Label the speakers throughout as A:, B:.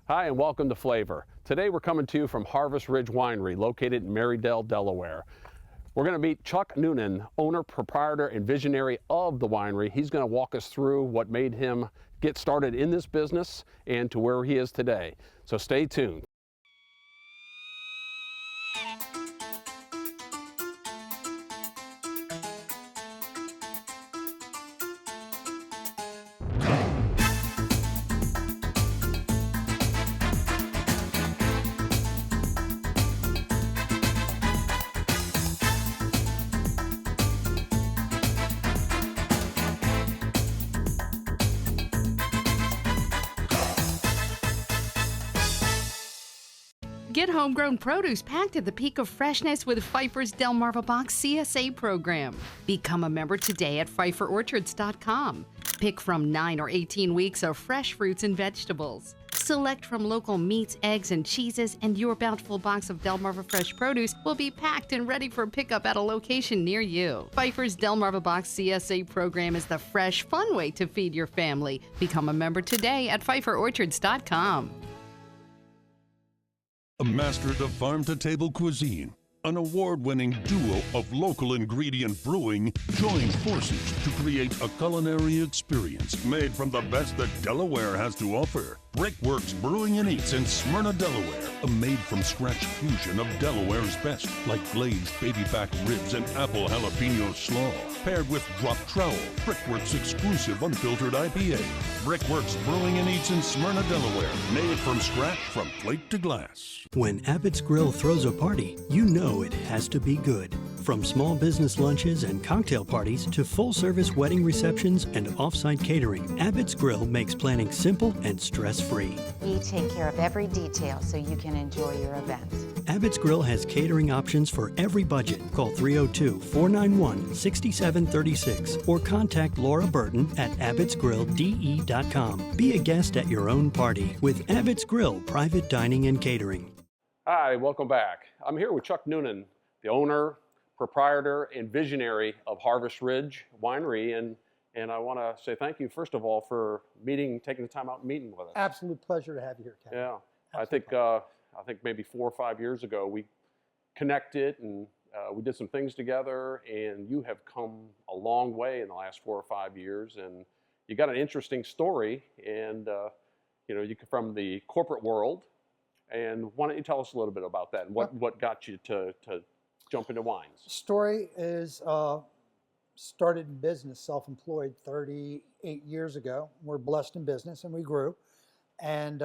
A: Hi, and welcome to Flavor. Today we're coming to you from Harvest Ridge Winery, located in Marydale, Delaware. We're going to meet Chuck Noonan, owner, proprietor, and visionary of the winery. He's going to walk us through what made him get started in this business and to where he is today. So stay tuned.
B: Get homegrown produce packed at the peak of freshness with Pfeiffer's Delmarva Box CSA program. Become a member today at PfeifferOrchards.com. Pick from 9 or 18 weeks of fresh fruits and vegetables. Select from local meats, eggs, and cheeses, and your bountiful box of Delmarva fresh produce will be packed and ready for pickup at a location near you. Pfeiffer's Delmarva Box CSA program is the fresh, fun way to feed your family. Become a member today at PfeifferOrchards.com.
C: A master of farm-to-table cuisine, an award-winning duo of local ingredient brewing joins forces to create a culinary experience made from the best that Delaware has to offer. Brickworks Brewing and Eats in Smyrna, Delaware, a made-from-scratch fusion of Delaware's best, like glazed baby back ribs and apple jalapeno slaw, paired with drop trowel, Brickworks exclusive unfiltered IPA. Brickworks Brewing and Eats in Smyrna, Delaware, made from scratch from plate to glass.
D: When Abbott's Grill throws a party, you know it has to be good. From small business lunches and cocktail parties to full-service wedding receptions and off-site catering, Abbott's Grill makes planning simple and stress-free.
E: We take care of every detail so you can enjoy your event.
D: Abbott's Grill has catering options for every budget. Call 302-491-6736 or contact Laura Burton at abbottsgrilldE.com. Be a guest at your own party with Abbott's Grill Private Dining and Catering.
A: Hi, welcome back. I'm here with Chuck Noonan, the owner, proprietor, and visionary of Harvest Ridge Winery, and I want to say thank you, first of all, for taking the time out and meeting with us.
F: Absolute pleasure to have you here, Kevin.
A: Yeah,
F: Absolute
A: I think maybe 4 or 5 years ago we connected and we did some things together, and you have come a long way in the last 4 or 5 years, and you got an interesting story, and you come from the corporate world, and why don't you tell us a little bit about that and what got you to jump into wines?
F: Story is started in business, self-employed 38 years ago. We're blessed in business and we grew. And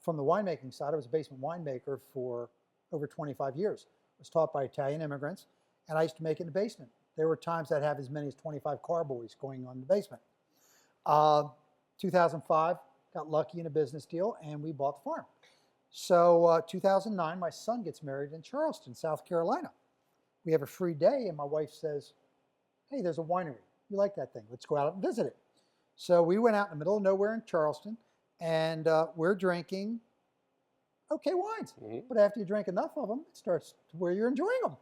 F: from the winemaking side, I was a basement winemaker for over 25 years. I was taught by Italian immigrants, and I used to make it in the basement. There were times I'd have as many as 25 carboys going on in the basement. 2005, got lucky in a business deal, and we bought the farm. So 2009, my son gets married in Charleston, South Carolina. We have a free day, and my wife says, hey, there's a winery. You like that thing? Let's go out and visit it. So we went out in the middle of nowhere in Charleston, and we're drinking okay wines. Mm-hmm. But after you drink enough of them, it starts to where you're enjoying them.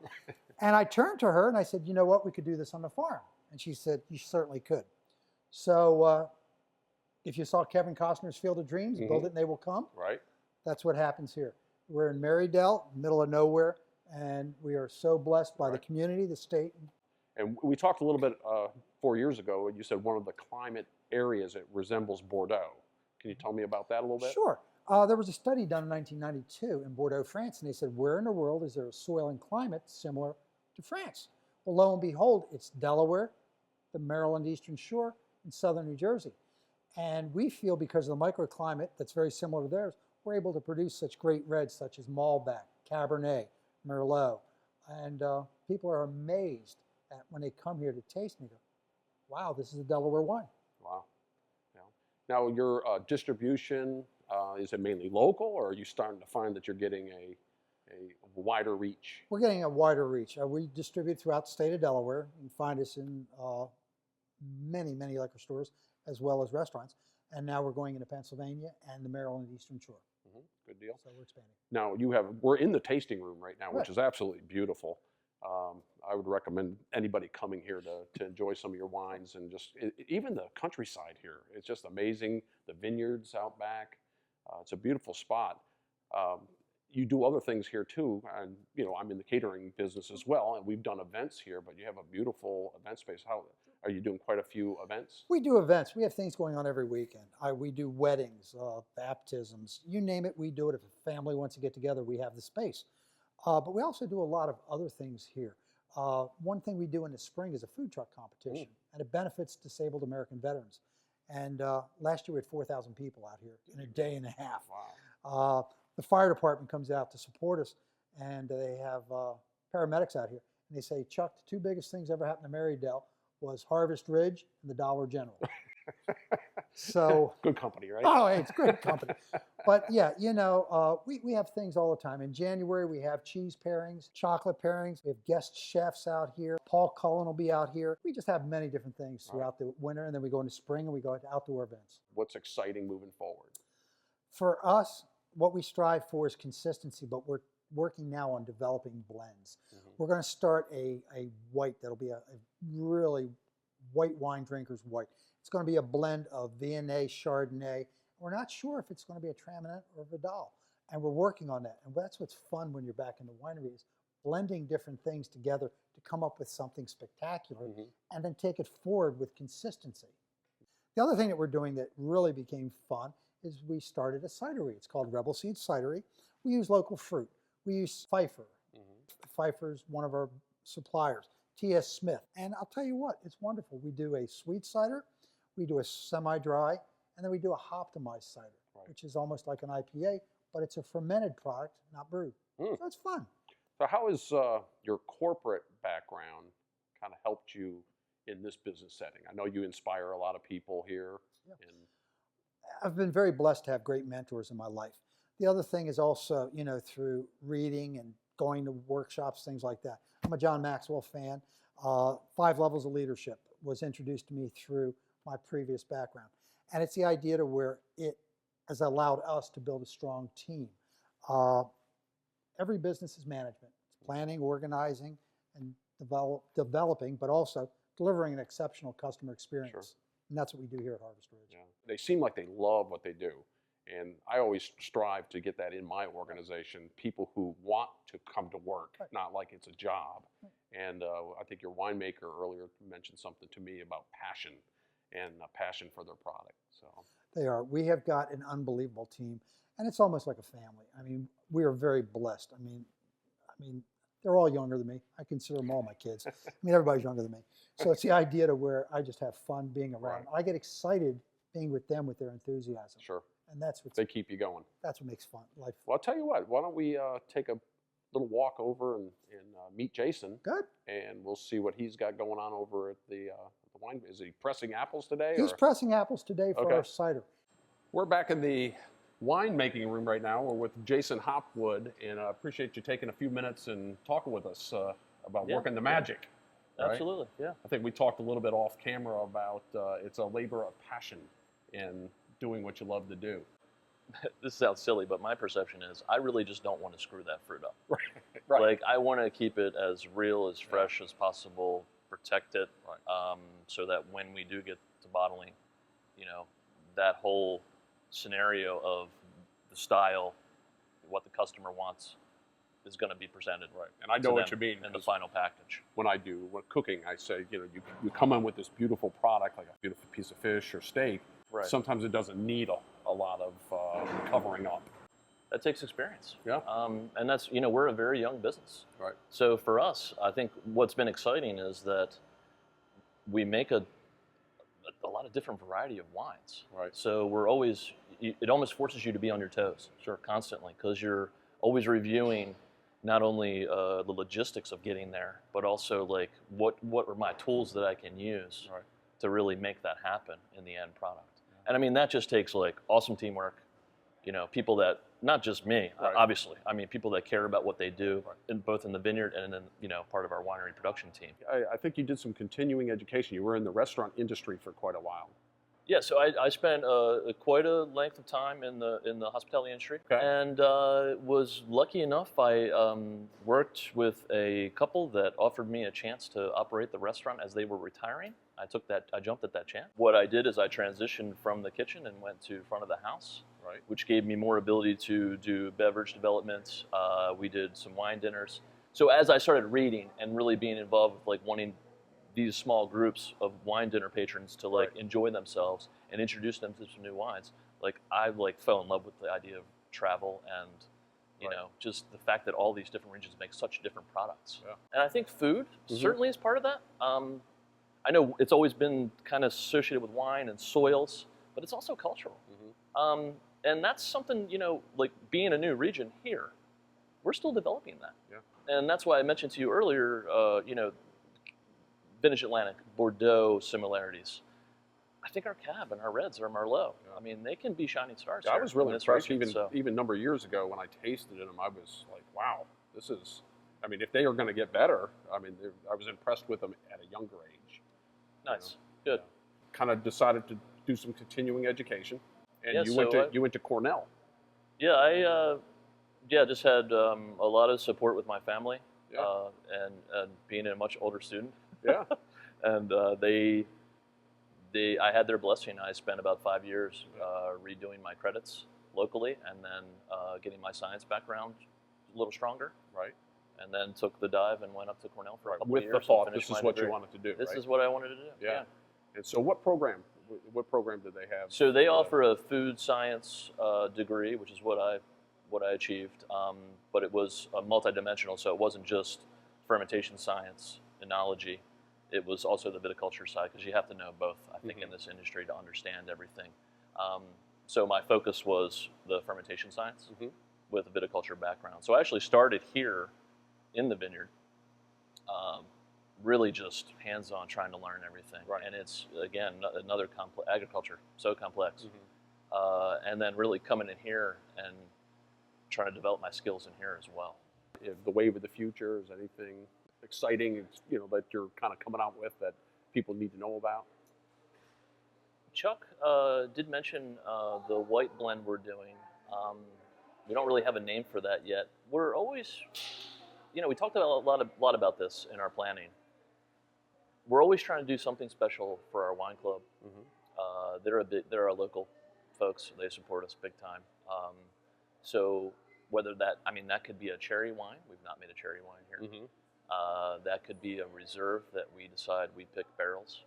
F: And I turned to her, and I said, you know what? We could do this on the farm. And she said, you certainly could. So if you saw Kevin Costner's Field of Dreams, mm-hmm. Build it and they will come.
A: Right. That's
F: what happens here. We're in Marydale, middle of nowhere. And we are so blessed by the community, the state.
A: And we talked a little bit 4 years ago, and you said one of the climate areas it resembles Bordeaux. Can you tell me about that a little bit?
F: Sure. There was a study done in 1992 in Bordeaux, France, and they said, where in the world is there a soil and climate similar to France? Well, lo and behold, it's Delaware, the Maryland Eastern Shore, and southern New Jersey. And we feel because of the microclimate that's very similar to theirs, we're able to produce such great reds such as Malbec, Cabernet, Merlot, and people are amazed at when they come here to taste me. Wow, this is a Delaware wine.
A: Wow. Yeah. Now, your distribution, is it mainly local, or are you starting to find that you're getting a wider reach?
F: We're getting a wider reach. We distribute throughout the state of Delaware. You can find us in many, many liquor stores as well as restaurants. And now we're going into Pennsylvania and the Maryland Eastern Shore.
A: Mm-hmm. Good deal.
F: So we're expanding.
A: Now we're in the tasting room right now, which is absolutely beautiful. I would recommend anybody coming here to enjoy some of your wines, and just even the countryside here. It's just amazing. The vineyards out back. It's a beautiful spot. You do other things here too, and I'm in the catering business as well, and we've done events here. But you have a beautiful event space. How are you doing? Quite a few events.
F: We do events. We have things going on every weekend. We do weddings, baptisms, you name it. We do it. If a family wants to get together, we have the space. But we also do a lot of other things here. One thing we do in the spring is a food truck competition, and it benefits disabled American veterans. And last year we had 4,000 people out here in a day and a half.
A: Wow.
F: The fire department comes out to support us, and they have paramedics out here. And they say, Chuck, the two biggest things ever happened to Marydale was Harvest Ridge and the Dollar General. So
A: good company, right?
F: Oh, it's great company. But yeah, we have things all the time. In January, we have cheese pairings, chocolate pairings. We have guest chefs out here. Paul Cullen will be out here. We just have many different things throughout the winter, and then we go into spring and we go into outdoor events.
A: What's exciting moving forward?
F: For us, what we strive for is consistency, but we're working now on developing blends. Mm-hmm. We're going to start a white that'll be a really white wine drinker's white. It's going to be a blend of Viognier, Chardonnay. We're not sure if it's going to be a Traminette or Vidal, and we're working on that. And that's what's fun when you're back in the winery is blending different things together to come up with something spectacular, mm-hmm. and then take it forward with consistency. The other thing that we're doing that really became fun is we started a cidery. It's called Rebel Seed Cidery. We use local fruit. We use Pfeiffer. Mm-hmm. Pfeiffer's one of our suppliers. T.S. Smith. And I'll tell you what, it's wonderful. We do a sweet cider, we do a semi-dry, and then we do a hoptomized cider, which is almost like an IPA, but it's a fermented product, not brewed. So it's fun.
A: So how has your corporate background kind of helped you in this business setting? I know you inspire a lot of people here. Yeah.
F: I've been very blessed to have great mentors in my life. The other thing is also, through reading and going to workshops, things like that. I'm a John Maxwell fan. 5 Levels of Leadership was introduced to me through my previous background. And it's the idea to where it has allowed us to build a strong team. Every business is management. It's planning, organizing, and developing, but also delivering an exceptional customer experience.
A: Sure.
F: And that's what we do here at Harvest Ridge.
A: Yeah. They seem like they love what they do. And I always strive to get that in my organization, people who want to come to work, not like it's a job. And I think your winemaker earlier mentioned something to me about passion and a passion for their product. So
F: they are. We have got an unbelievable team, and it's almost like a family. I mean, we are very blessed. I mean, they're all younger than me. I consider them all my kids. I mean, everybody's younger than me. So it's the idea to where I just have fun being around. I get excited being with them with their enthusiasm.
A: Sure.
F: And that's what
A: they keep you going.
F: That's what makes fun life.
A: Well, I'll tell you what. Why don't we take a little walk over and meet Jason?
F: Good.
A: And we'll see what he's got going on over at the wine. Is he pressing apples today?
F: He's pressing apples today for our cider.
A: We're back in the winemaking room right now. We're with Jason Hopwood, and I appreciate you taking a few minutes and talking with us about working the magic. Right?
G: Absolutely, yeah.
A: I think we talked a little bit off camera about it's a labor of passion in doing what you love to do.
G: This sounds silly, but my perception is I really just don't want to screw that fruit up.
A: Right.
G: Like I want to keep it as real, as fresh as possible, protect it, so that when we do get to bottling, that whole scenario of the style, what the customer wants, is going to be presented.
A: Right. And I know what you mean.
G: In the final package.
A: When cooking, I say, you come in with this beautiful product, like a beautiful piece of fish or steak.
G: Right.
A: Sometimes it doesn't need a lot of covering up.
G: That takes experience.
A: Yeah.
G: And that's, we're a very young business.
A: Right.
G: So for us, I think what's been exciting is that we make a lot of different variety of wines.
A: Right.
G: So we're always, it almost forces you to be on your toes.
A: Sure.
G: Constantly, because you're always reviewing not only the logistics of getting there, but also like what are my tools that I can use to really make that happen in the end product. And I mean, that just takes like awesome teamwork, people that, not just me, obviously, I mean, people that care about what they do, both in the vineyard and in, part of our winery production team.
A: I think you did some continuing education. You were in the restaurant industry for quite a while.
G: Yeah, so I spent quite a length of time in the hospitality industry, and was lucky enough. I worked with a couple that offered me a chance to operate the restaurant as they were retiring. I jumped at that chance. What I did is I transitioned from the kitchen and went to front of the house,
A: Right.
G: which gave me more ability to do beverage development. We did some wine dinners. So as I started reading and really being involved with like wanting these small groups of wine dinner patrons to like enjoy themselves and introduce them to some new wines, like I like fell in love with the idea of travel and you know, just the fact that all these different regions make such different products.
A: Yeah.
G: And I think food certainly is part of that. I know it's always been kind of associated with wine and soils, but it's also cultural. And that's something, you know, like being a new region here, we're still developing that.
A: Yeah.
G: And that's why I mentioned to you earlier, you know, Vintage Atlantic, Bordeaux similarities. I think our Cab and our Reds are Merlot.
A: Yeah.
G: I mean, they can be shining stars.
A: I was really
G: in this
A: impressed
G: region,
A: even a number of years ago when I tasted them. I was like, wow, this is, I mean, if they are going to get better, I mean, I was impressed with them at a younger age.
G: Nice. Good.
A: Kind of decided to do some continuing education, and
G: Yeah,
A: you went to Cornell.
G: Yeah, I just had a lot of support with my family,
A: Yeah.
G: and being a much older student.
A: Yeah.
G: And I had their blessing. I spent about 5 years redoing my credits locally, and then getting my science background a little stronger.
A: Right.
G: And then took the dive and went up to Cornell for a couple
A: With
G: of years.
A: the thought
G: and
A: this
G: finished
A: is
G: my
A: what you
G: degree.
A: wanted to do.
G: This
A: right?
G: is what I wanted to do.
A: Yeah. And so, what program did they have?
G: So they offer a food science degree, which is what I achieved, but it was multidimensional. So it wasn't just fermentation science, enology. It was also the viticulture side, because you have to know both, I think, in this industry to understand everything. So my focus was the fermentation science with a viticulture background. So I actually started here in the vineyard, really just hands-on trying to learn everything.
A: Right.
G: And it's, again, another agriculture, so complex. And then really coming in here and trying to develop my skills in here as well.
A: The wave of the future, is anything exciting, you know, that you're kind of coming out with that people need to know about?
G: Chuck did mention the white blend we're doing. We don't really have a name for that yet. We're always, you know, we talked a lot about this in our planning. We're always trying to do something special for our wine club. They're our local folks. They support us big time. So whether that, I mean, that could be a cherry wine. We've not made a cherry wine here. That could be a reserve that we decide we pick barrels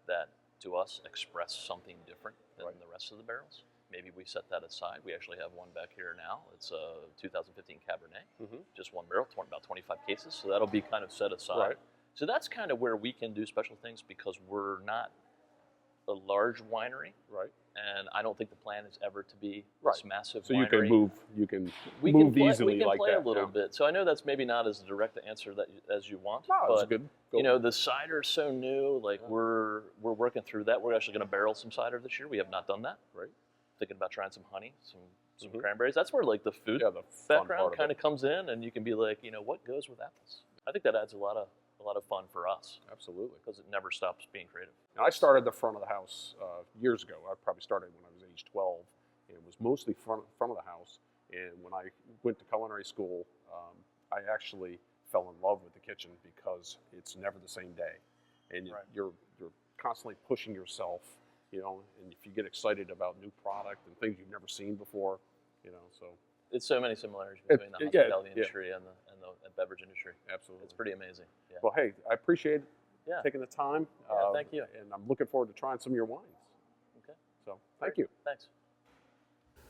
G: that, to us, express something different than the rest of the barrels. Maybe we set that aside. We actually have one back here now. It's a 2015 Cabernet, just one barrel, about 25 cases. So that'll be kind of set aside.
A: Right.
G: So that's kind of where we can do special things, because we're not a large winery.
A: Right.
G: And I don't think the plan is ever to be this massive
A: So
G: winery.
A: you can move easily
G: we can
A: like
G: play
A: that.
G: a little bit. So I know that's maybe not as direct an answer as you want.
A: No,
G: but
A: it's good.
G: you know, the cider's so new. Like we're working through that. We're actually going to barrel some cider this year. We have not done that.
A: Right.
G: Thinking about trying some honey, some cranberries. That's where like the food
A: the fun
G: background
A: part
G: kind of comes in, and you can be like, you know, what goes with apples? I think that adds a lot of fun for us.
A: Absolutely.
G: Because it never stops being creative.
A: And I started the front of the house years ago. I probably started when I was age 12, and it was mostly front of the house. And when I went to culinary school, I actually fell in love with the kitchen because it's never the same day, and you're constantly pushing yourself, you know. And if you get excited about new product and things you've never seen before, you know, so
G: it's so many similarities between the hospitality industry and the beverage industry.
A: Absolutely,
G: it's pretty amazing. Yeah.
A: Well, hey, I appreciate taking the time.
G: Thank you.
A: And I'm looking forward to trying some of your wines.
G: Okay.
A: So thank you.
G: Thanks.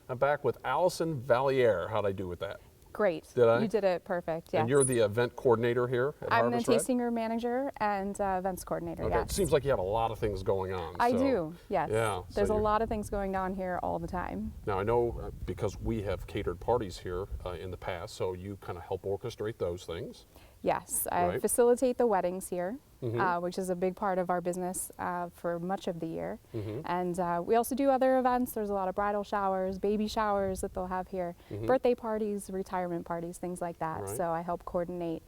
H: I'm back with Allison Valliere. How'd I do with that?
I: Great.
H: Did I?
I: You did it perfect, yes.
H: And you're the event coordinator here at
I: I'm
H: Harvest
I: the
H: Red?
I: tasting room manager and events coordinator,
H: Okay.
I: yes.
H: It seems like you have a lot of things going on.
I: I
H: so-
I: do, yes.
H: Yeah.
I: There's a lot of things going on here all the time.
H: Now I know because we have catered parties here in the past, so you kind of help orchestrate those things.
I: Yes, I
H: Right.
I: facilitate the weddings here, which is a big part of our business for much of the year. And we also do other events. There's a lot of bridal showers, baby showers that they'll have here, birthday parties, retirement parties, things like that.
H: Right.
I: So I help coordinate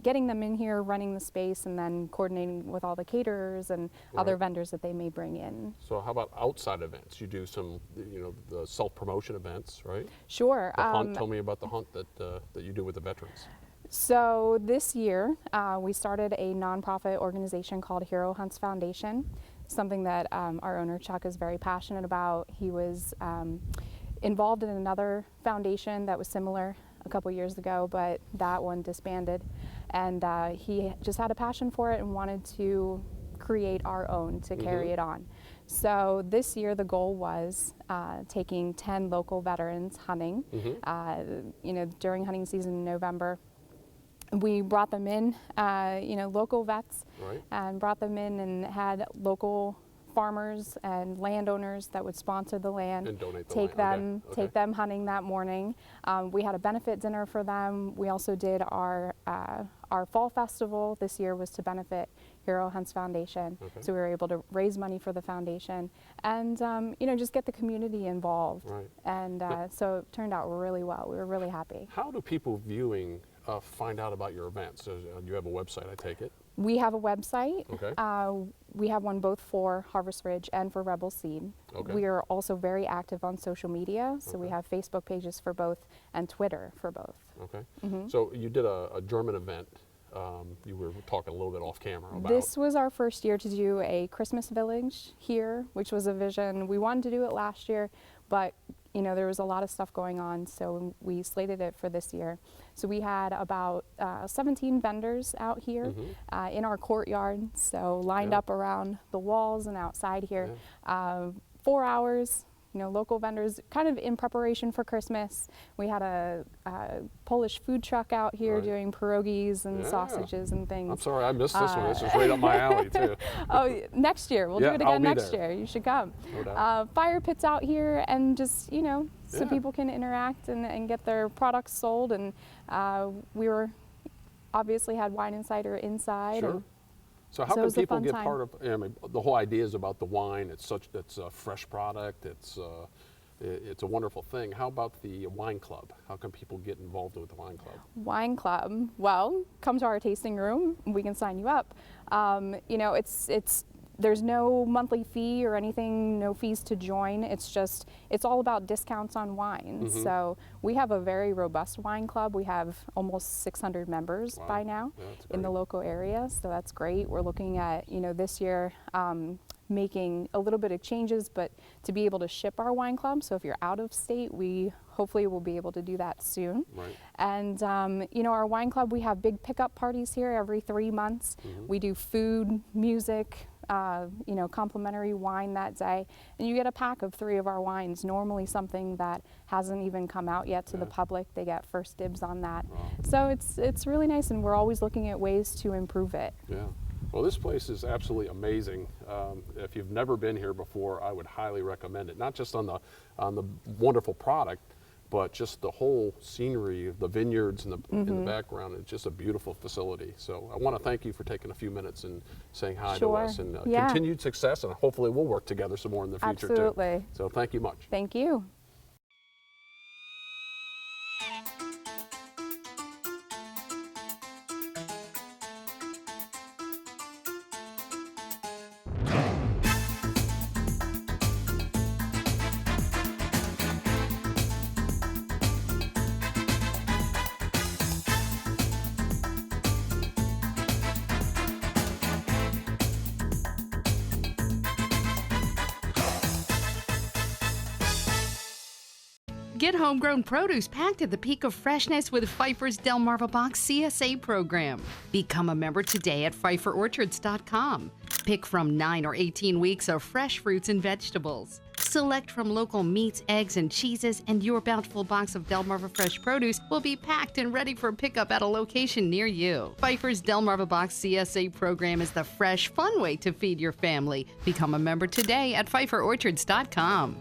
I: getting them in here, running the space, and then coordinating with all the caterers and other vendors that they may bring in.
H: So how about outside events? You do some, you know, the self-promotion events, right?
I: Sure.
H: The hunt. Tell me about the hunt that you do with the veterans.
I: So this year, we started a nonprofit organization called Hero Hunts Foundation, something that our owner Chuck is very passionate about. He was involved in another foundation that was similar a couple years ago, but that one disbanded. And he just had a passion for it and wanted to create our own to carry it on. So this year the goal was taking 10 local veterans hunting, during hunting season in November. We brought them in, local vets, and brought them in and had local farmers and landowners that would sponsor the land,
H: and donate the
I: take
H: land.
I: them, take them hunting that morning. We had a benefit dinner for them. We also did our fall festival. This year was to benefit Hero Hunts Foundation, so we were able to raise money for the foundation and just get the community involved. And so it turned out really well. We were really happy.
H: How do people viewing find out about your events? You have a website, I take it?
I: We have a website.
H: Okay.
I: We have one both for Harvest Ridge and for Rebel Seed.
H: Okay.
I: We are also very active on social media, so we have Facebook pages for both and Twitter for both.
H: Okay. So you did a German event. You were talking a little bit off camera about.
I: This was our first year to do a Christmas village here, which was a vision. We wanted to do it last year, but there was a lot of stuff going on, so we slated it for this year. So we had about 17 vendors out here in our courtyard, so lined up around the walls and outside here. 4 hours, local vendors, kind of in preparation for Christmas. We had a Polish food truck out here doing pierogies and sausages and things.
H: I'm sorry, I missed this one. This is right up my alley, too.
I: Oh, next year. We'll do it again next year. You should come.
H: No doubt.
I: Fire pits out here and just, so people can interact and get their products sold. And we were obviously had wine and cider inside.
H: Sure.
I: And
H: so how
I: it
H: can
I: was a
H: people
I: fun
H: get
I: time.
H: part of, the whole idea is about the wine. It's a fresh product. It's a wonderful thing. How about the wine club? How can people get involved with the wine club?
I: Wine club, well, come to our tasting room. We can sign you up. There's no monthly fee or anything, no fees to join. It's all about discounts on wines. So we have a very robust wine club. We have almost 600 members by now in the local area, so that's great. We're looking at, this year making a little bit of changes, but to be able to ship our wine club. So if you're out of state, we hopefully will be able to do that soon. And our wine club, we have big pickup parties here every 3 months. We do food, music, complimentary wine that day, and you get a pack of 3 of our wines, normally something that hasn't even come out yet to the public. They get first dibs on that. So it's really nice, and we're always looking at ways to improve it.
H: Yeah. Well, this place is absolutely amazing. If you've never been here before, I would highly recommend it. Not just on the wonderful product, but just the whole scenery, the vineyards in the background. It's just a beautiful facility. So I want to thank you for taking a few minutes and saying hi to us, and continued success, and hopefully we'll work together some more in the future too.
I: Absolutely.
H: So thank you much.
I: Thank you.
B: Get homegrown produce packed at the peak of freshness with Pfeiffer's Delmarva Box CSA program. Become a member today at PfeifferOrchards.com. Pick from 9 or 18 weeks of fresh fruits and vegetables. Select from local meats, eggs, and cheeses, and your bountiful box of Delmarva fresh produce will be packed and ready for pickup at a location near you. Pfeiffer's Delmarva Box CSA program is the fresh, fun way to feed your family. Become a member today at PfeifferOrchards.com.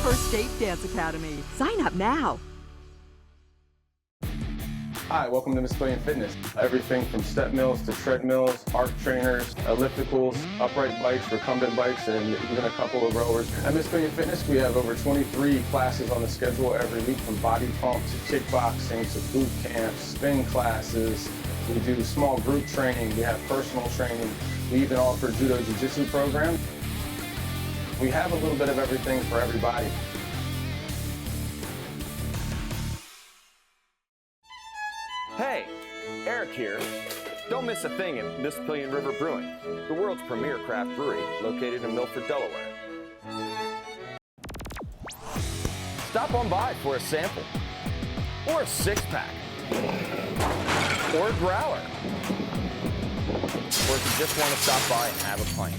J: First Date Dance Academy. Sign up now. Hi, welcome to Miss Billion Fitness. Everything from step mills to treadmills, arc trainers, ellipticals, upright bikes, recumbent bikes, and even a couple of rowers. At Miss Billion Fitness, we have over 23 classes on the schedule every week, from body pump to kickboxing to boot camps, spin classes. We do small group training. We have personal training. We even offer judo jiu-jitsu program. We have a little bit of everything for everybody.
K: Hey, Eric here. Don't miss a thing at Mispillion River Brewing, the world's premier craft brewery located in Milford, Delaware. Stop on by for a sample, or a six-pack, or a growler, or if you just want to stop by and have a pint.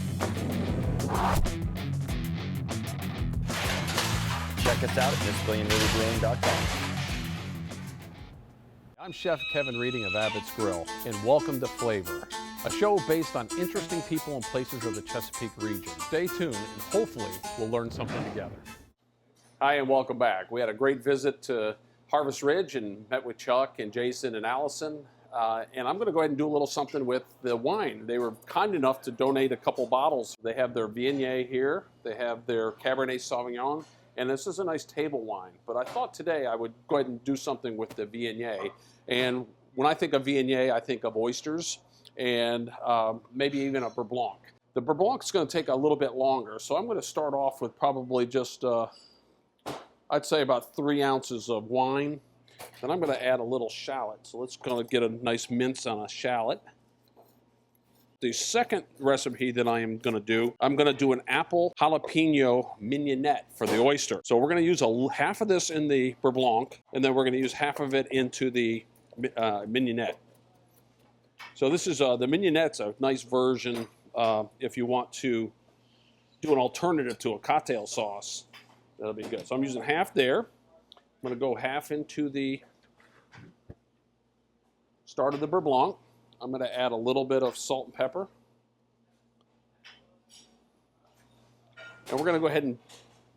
K: Check us out at MispillionRiverBrewing.com.
H: I'm Chef Kevin Reading of Abbott's Grill, and welcome to Flavor, a show based on interesting people and places of the Chesapeake region. Stay tuned, and hopefully we'll learn something together.
A: Hi, and welcome back. We had a great visit to Harvest Ridge and met with Chuck and Jason and Allison. And I'm going to go ahead and do a little something with the wine. They were kind enough to donate a couple bottles. They have their Viognier here. They have their Cabernet Sauvignon. And this is a nice table wine. But I thought today I would go ahead and do something with the Viognier. And when I think of Viognier, I think of oysters and maybe even a Beurre Blanc. The Beurre Blanc is going to take a little bit longer. So I'm going to start off with probably just, I'd say about 3 ounces of wine. Then I'm going to add a little shallot. So let's go get a nice mince on a shallot. The second recipe that I am going to do, I'm going to do an apple jalapeno mignonette for the oyster. So we're going to use half of this in the Beurre Blanc, and then we're going to use half of it into the mignonette. So this is the mignonette's a nice version if you want to do an alternative to a cocktail sauce. That'll be good. So I'm using half there. I'm going to go half into the start of the Beurre Blanc. I'm going to add a little bit of salt and pepper. And we're going to go ahead and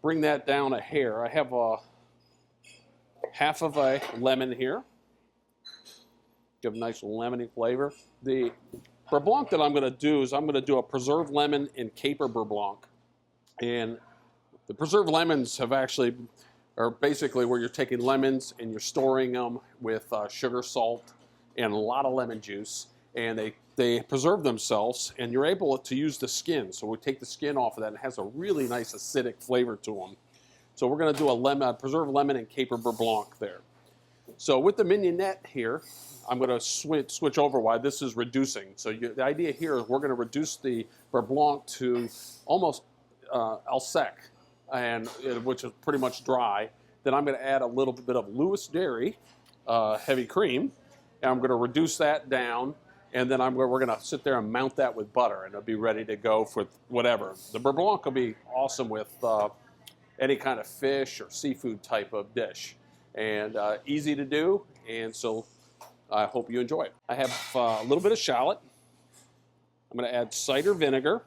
A: bring that down a hair. I have half of a lemon here. Give a nice lemony flavor. The Beurre Blanc that I'm going to do is I'm going to do a preserved lemon and caper Beurre Blanc. And the preserved lemons are basically where you're taking lemons and you're storing them with sugar, salt, and a lot of lemon juice, and they preserve themselves, and you're able to use the skin. So we take the skin off of that, and it has a really nice acidic flavor to them. So we're going to do a preserved lemon and caper Beurre Blanc there. So with the mignonette here, I'm going to switch over while this is reducing. So the idea here is we're going to reduce the Beurre Blanc to almost al sec, which is pretty much dry. Then I'm going to add a little bit of Lewis Dairy heavy cream. And I'm going to reduce that down, and then we're going to sit there and mount that with butter, and it'll be ready to go for whatever. The Beurre Blanc will be awesome with any kind of fish or seafood type of dish, and easy to do, and so I hope you enjoy it. I have a little bit of shallot. I'm going to add cider vinegar.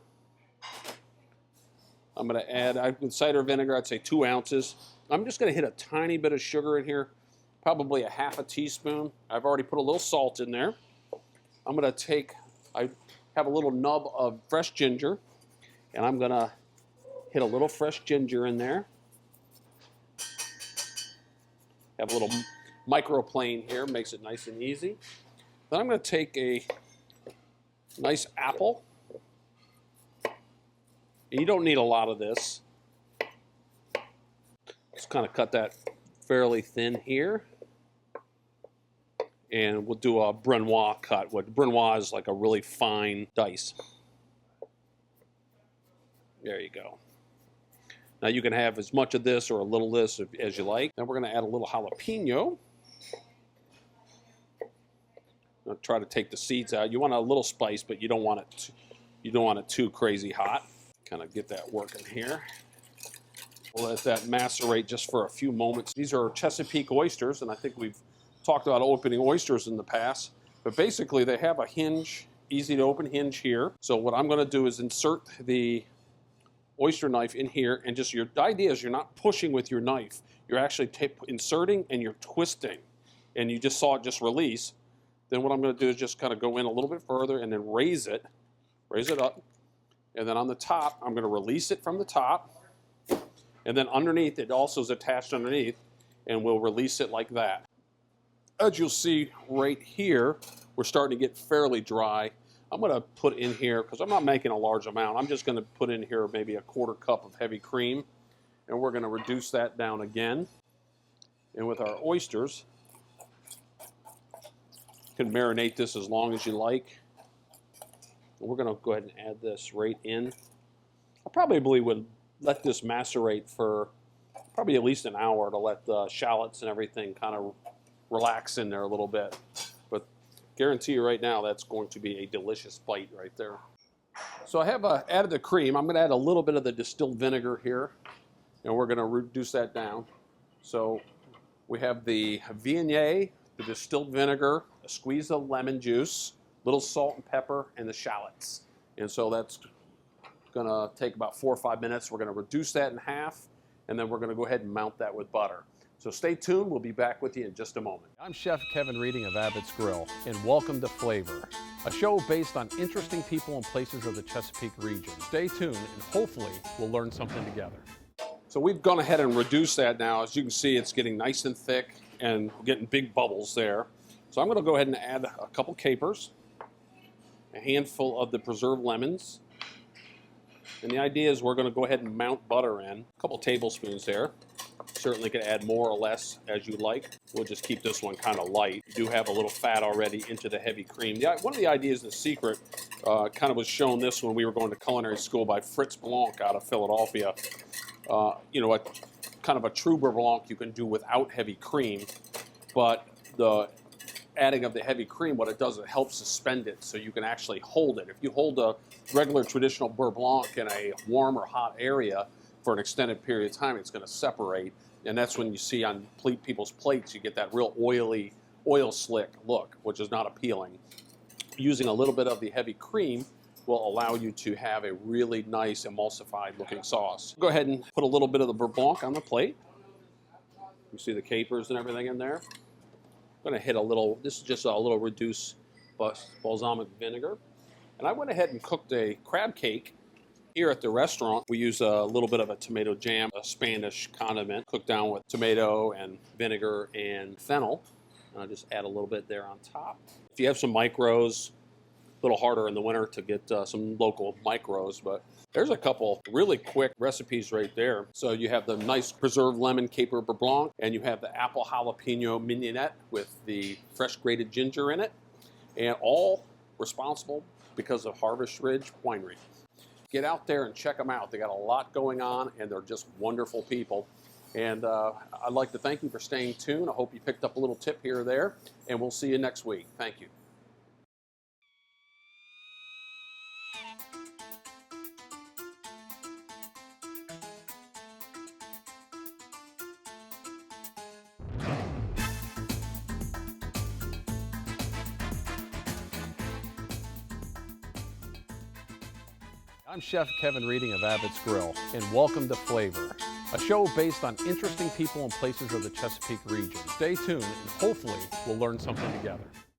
A: I'm going to add, with cider vinegar, I'd say 2 ounces. I'm just going to hit a tiny bit of sugar in here. Probably a half a teaspoon. I've already put a little salt in there. I'm going to I have a little nub of fresh ginger, and I'm going to hit a little fresh ginger in there. Have a little microplane here, makes it nice and easy. Then I'm going to take a nice apple. And you don't need a lot of this. Just kind of cut that fairly thin here. And we'll do a Brunoise cut. What Brunoise is like a really fine dice. There you go. Now you can have as much of this or a little of this as you like. Then we're going to add a little jalapeno. I'll try to take the seeds out. You want a little spice, but you don't want it too crazy hot. Kind of get that working here. We'll let that macerate just for a few moments. These are Chesapeake oysters, and I think we've talked about opening oysters in the past, but basically they have a hinge, easy to open hinge here. So what I'm going to do is insert the oyster knife in here, and the idea is you're not pushing with your knife. You're actually inserting and you're twisting. and you just saw it just release, then what I'm going to do is just kind of go in a little bit further and then raise it up. And then on the top, I'm going to release it from the top. And then underneath, it also is attached underneath, and we'll release it like that. As you'll see right here, we're starting to get fairly dry. I'm going to put in here, because I'm not making a large amount, I'm just going to put in here maybe a 1/4 cup of heavy cream. And we're going to reduce that down again. And with our oysters, you can marinate this as long as you like. And we're going to go ahead and add this right in. I probably would let this macerate for probably at least an hour to let the shallots and everything kind of relax in there a little bit. But guarantee you right now that's going to be a delicious bite right there. So I have added the cream. I'm going to add a little bit of the distilled vinegar here, and we're going to reduce that down. So we have the Viognier, the distilled vinegar, a squeeze of lemon juice, little salt and pepper, and the shallots. And so that's going to take about 4 or 5 minutes. We're going to reduce that in half, and then we're going to go ahead and mount that with butter. So stay tuned. We'll be back with you in just a moment.
H: I'm Chef Kevin Reading of Abbott's Grill, and welcome to Flavor, a show based on interesting people and places of the Chesapeake region. Stay tuned, and hopefully we'll learn something together.
A: So we've gone ahead and reduced that now. As you can see, it's getting nice and thick and getting big bubbles there. So I'm going to go ahead and add a couple capers, a handful of the preserved lemons, and the idea is we're going to go ahead and mount butter in, a couple tablespoons there. Certainly could add more or less as you like. We'll just keep this one kind of light. You do have a little fat already into the heavy cream. One of the ideas, the secret, kind of was shown this when we were going to culinary school by Fritz Blanc out of Philadelphia. You know, kind of a true beurre blanc you can do without heavy cream, but the adding of the heavy cream, what it does, it helps suspend it so you can actually hold it. If you hold a regular traditional beurre blanc in a warm or hot area for an extended period of time, it's going to separate, and that's when you see on people's plates, you get that real oily, oil slick look, which is not appealing. Using a little bit of the heavy cream will allow you to have a really nice emulsified looking sauce. Go ahead and put a little bit of the beurre blanc on the plate. You see the capers and everything in there. I'm going to hit a little, this is just a little reduced balsamic vinegar. And I went ahead and cooked a crab cake. Here at the restaurant, we use a little bit of a tomato jam, a Spanish condiment, cooked down with tomato and vinegar and fennel. And I'll just add a little bit there on top. If you have some micros, a little harder in the winter to get some local micros, but there's a couple really quick recipes right there. So you have the nice preserved lemon caper beurre blanc, and you have the apple jalapeno mignonette with the fresh grated ginger in it, and all responsible because of Harvest Ridge Winery. Get out there and check them out. They got a lot going on, and they're just wonderful people. And I'd like to thank you for staying tuned. I hope you picked up a little tip here or there, and we'll see you next week. Thank you.
H: I'm Chef Kevin Reading of Abbott's Grill, and welcome to Flavor, a show based on interesting people and places of the Chesapeake region. Stay tuned, and hopefully we'll learn something together.